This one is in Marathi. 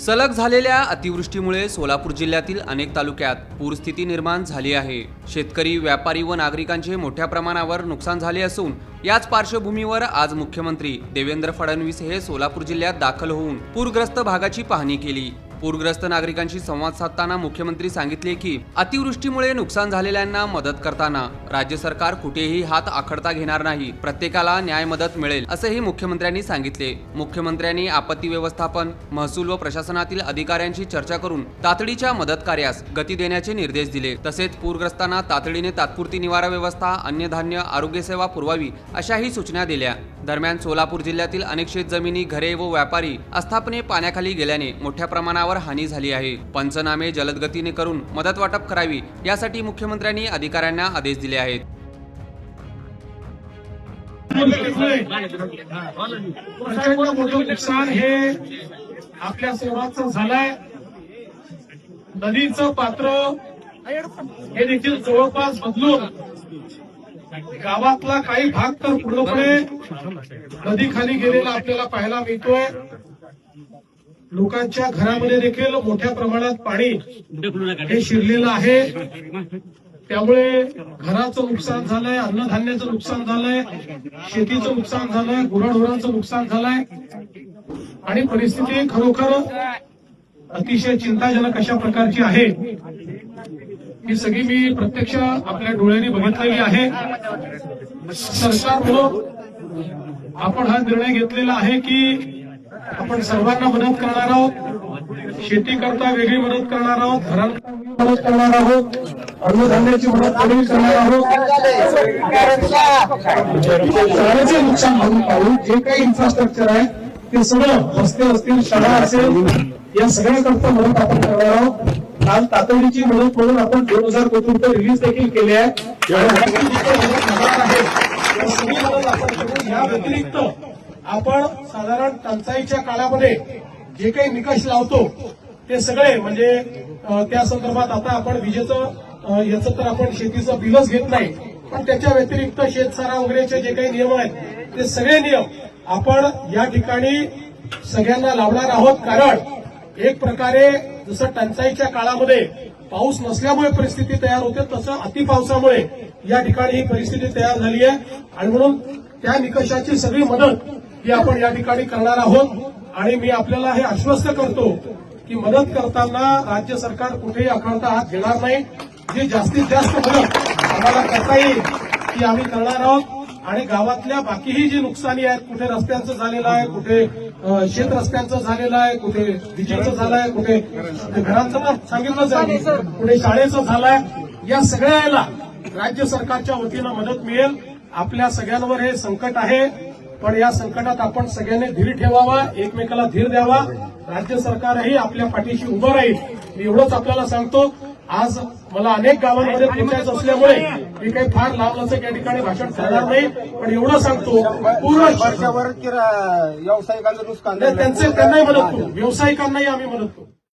सलग झालेल्या अतिवृष्टीमुळे सोलापूर जिल्ह्यातील अनेक तालुक्यात पूरस्थिती निर्माण झाली आहे। शेतकरी, व्यापारी व नागरिकांचे मोठ्या प्रमाणावर नुकसान झाले असून याच पार्श्वभूमीवर आज मुख्यमंत्री देवेंद्र फडणवीस हे सोलापूर जिल्ह्यात दाखल होऊन पूरग्रस्त भागाची पाहणी केली। पूरग्रस्त नागरिकांशी संवाद साधताना मुख्यमंत्री सांगितले की अतिवृष्टीमुळे नुकसान झालेल्यांना मदत करताना राज्य सरकार कुठेही हात आखडता घेणार नाही, प्रत्येकाला न्याय मदत मिळेल असेही मुख्यमंत्र्यांनी सांगितले। मुख्यमंत्र्यांनी आपत्ती व्यवस्थापन, महसूल व प्रशासनातील अधिकाऱ्यांशी चर्चा करून तातडीच्या मदत कार्यास गती देण्याचे निर्देश दिले। तसेच पूरग्रस्तांना तातडीने तात्पुरती निवारा व्यवस्था, अन्नधान्य, आरोग्य सेवा पुरवावी अशाही सूचना दिल्या। दरम्यान सोलापूर जिल्ह्यातील अनेक शेतजमिनी, घरे व व्यापारी आस्थापने पाण्याखाली गेल्याने मोठ्या प्रमाणावर हानी झाली आहे। पंचनामे जलद गतीने करून मदत वाटप करावी यासाठी मुख्यमंत्र्यांनी अधिकाऱ्यांना आदेश दिले आहेत। मोठं नुकसान हे आपल्या सर्वांचं झालंय। नदीचं पात्र हे देखील जवळपास बदलून गावातला काही भाग तर पूर्णपणे नदी खाली गेलेला आपल्याला पाहायला मिळतोय। लोकांच्या घरामध्ये देखील मोठ्या प्रमाणात पाणी हे शिरलेलं आहे। त्यामुळे घराचं नुकसान झालंय, अन्नधान्याचं नुकसान झालंय, शेतीचं नुकसान झालंय, गुराढोरांचं नुकसान झालंय आणि परिस्थिती खरोखर अतिशय चिंताजनक अशा प्रकारची आहे। ही सगळी मी प्रत्यक्ष आपल्या डोळ्यांनी बघितलेली आहे। सरकार म्हणून आपण हा निर्णय घेतलेला आहे की आपण सर्वांना मदत करणार आहोत। शेती करता वेगळी मदत करणार आहोत, घरांना मदत करणार आहोत, अन्नधान्याची मदत वेगळी करणार आहोत। शाळेचे नुकसान भरून काढून जे काही इन्फ्रास्ट्रक्चर आहे ते सगळं, रस्ते असतील, शाळा असेल, या सगळ्याकरता मदत आपण करणार आहोत। काल तातडीची मदत म्हणून आपण 2000 कोटी रुपये रिलीज देखील केले आहे। या व्यतिरिक्त आपण साधारण टंचाईच्या काळामध्ये जे काही निकष लावतो ते सगळे म्हणजे त्या संदर्भात आता आपण विजेचं याचं तर आपण शेतीचं बिलच घेत नाही, पण त्याच्या व्यतिरिक्त शेतसारा वगैरेचे जे काही नियम आहेत ते सगळे नियम आपण या ठिकाणी सगळ्यांना लावणार आहोत। कारण एक प्रकारे जसं टंचाईच्या काळामध्ये पाऊस नसल्यामुळे परिस्थिती तयार होते, तसं अतिपावसामुळे या ठिकाणी ही परिस्थिती तयार झाली आहे आणि म्हणून त्या निकषाची सगळी मदत ही आपण या ठिकाणी करणार आहोत। आणि मी आपल्याला हे आश्वस्त करतो की मदत करताना राज्य सरकार कुठेही आखडता हात घेणार नाही। जी जास्तीत जास्त मदत आम्हाला करता येईल ती आम्ही करणार आहोत। आणि गावातल्या बाकीही जी नुकसानी आहेत, कुठे रस्त्यांचं झालेलं आहे, कुठे शेत रस्त्यांचं झालेलं आहे, कुठे विजेचं झालं आहे, कुठे घरांचं तर सांगितलंच आहे, कुठे शाळेचं झालंय, या सगळ्याला राज्य सरकारच्या वतीनं मदत मिळेल। आपल्या सगळ्यांवर हे संकट आहे, पण या संकटात आपण सगळ्यांनी धीर ठेवावा, एकमेकाला धीर द्यावा। राज्य सरकारही आपल्या पाठीशी उभं राहील, मी एवढंच आपल्याला सांगतो। आज मला अनेक गावांमध्ये पोहोचायचं असल्यामुळे मी काही फार लांबलचक या ठिकाणी भाषण करणार नाही, पण एवढं सांगतो पूर्ण वर्षावर व्यावसायिकांचं नुकसान त्यांनाही मदत करू, व्यावसायिकांनाही आम्ही मदत करू।